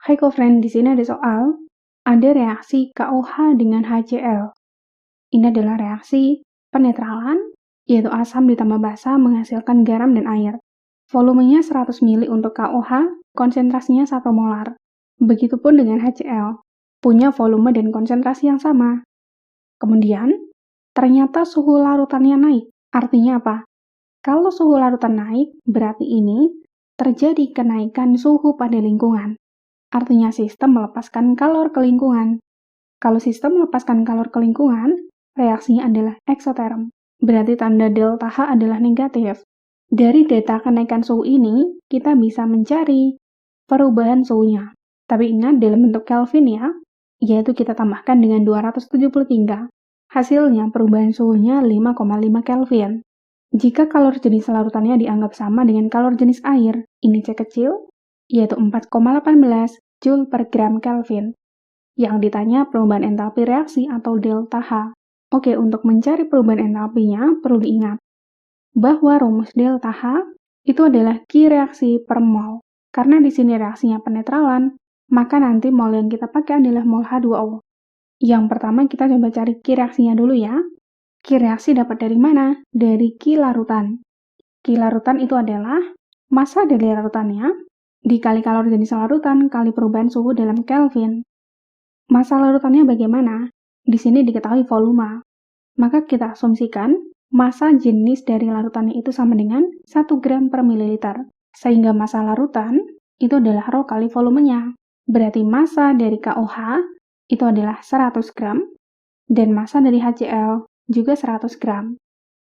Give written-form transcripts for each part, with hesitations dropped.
Hai co-friend, di sini ada soal. Ada reaksi KOH dengan HCl. Ini adalah reaksi penetralan, yaitu asam ditambah basa menghasilkan garam dan air. Volumenya 100 ml untuk KOH, konsentrasinya 1 molar. Begitupun dengan HCl, punya volume dan konsentrasi yang sama. Kemudian, ternyata suhu larutannya naik. Artinya apa? Kalau suhu larutan naik, berarti ini terjadi kenaikan suhu pada lingkungan. Artinya sistem melepaskan kalor ke lingkungan. Kalau sistem melepaskan kalor ke lingkungan, reaksinya adalah eksoterm. Berarti tanda delta H adalah negatif. Dari data kenaikan suhu ini, kita bisa mencari perubahan suhunya. Tapi ingat dalam bentuk Kelvin ya, yaitu kita tambahkan dengan 273. Hasilnya perubahan suhunya 5,5 Kelvin. Jika kalor jenis larutannya dianggap sama dengan kalor jenis air, ini C kecil, yaitu 4,18 Joule per gram Kelvin. Yang ditanya perubahan entalpi reaksi atau delta H. Oke, untuk mencari perubahan entalpinya, perlu diingat bahwa rumus delta H itu adalah Q reaksi per mol. Karena di sini reaksinya penetralan, maka nanti mol yang kita pakai adalah mol H2O. Yang pertama kita coba cari Q reaksinya dulu ya. Q reaksi dapat dari mana? Dari Q larutan. Q larutan itu adalah massa dari larutannya dikali kalor jenis larutan kali perubahan suhu dalam Kelvin. Massa larutannya bagaimana? Di sini diketahui volume. Maka kita asumsikan massa jenis dari larutannya itu sama dengan 1 gram per mililiter. Sehingga massa larutan itu adalah rho kali volumenya. Berarti massa dari KOH itu adalah 100 gram dan massa dari HCl juga 100 gram.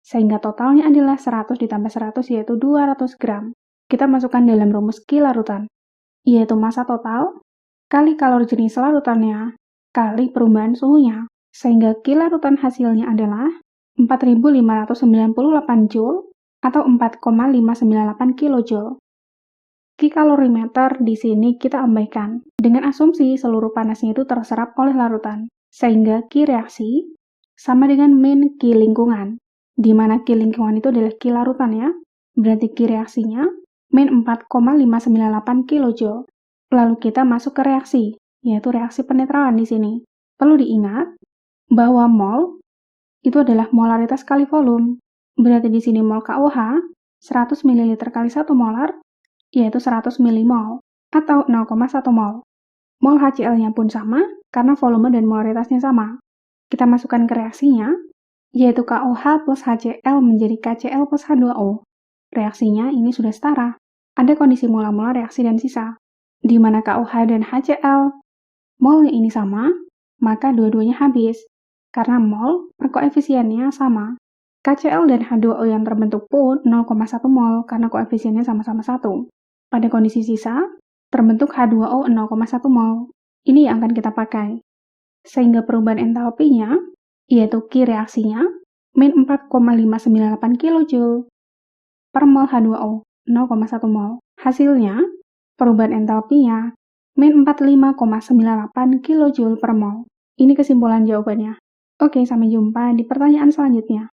Sehingga totalnya adalah 100 ditambah 100 yaitu 200 gram. Kita masukkan dalam rumus Q larutan, yaitu massa total kali kalor jenis larutannya kali perubahan suhunya. Sehingga Q larutan hasilnya adalah 4.598 Joule atau 4,598 kJ. Q kalorimeter di sini kita abaikan dengan asumsi seluruh panasnya itu terserap oleh larutan. Sehingga Q reaksi sama dengan min Q lingkungan, di mana Q lingkungan itu adalah Q larutan ya. Berarti Q reaksinya min 4,598 kJ. Lalu kita masuk ke reaksi, yaitu reaksi penetralan di sini. Perlu diingat bahwa mol itu adalah molaritas kali volume. Berarti di sini mol KOH 100 ml kali 1 molar, yaitu 100 milimol atau 0,1 mol. Mol HCl-nya pun sama karena volume dan molaritasnya sama. Kita masukkan ke reaksinya, yaitu KOH plus HCl menjadi KCl plus H2O. Reaksinya ini sudah setara. Ada kondisi mula-mula reaksi dan sisa, di mana KOH dan HCl molnya ini sama, maka dua-duanya habis, karena mol per koefisiennya sama. KCl dan H2O yang terbentuk pun 0,1 mol karena koefisiennya sama-sama 1. Pada kondisi sisa, terbentuk H2O 0,1 mol. Ini yang akan kita pakai. Sehingga perubahan entalpinya, yaitu Q reaksinya, min 4,598 kJ per mol H2O, 0,1 mol. Hasilnya, perubahan entalpinya, min 45,98 kJ per mol. Ini kesimpulan jawabannya. Oke, sampai jumpa di pertanyaan selanjutnya.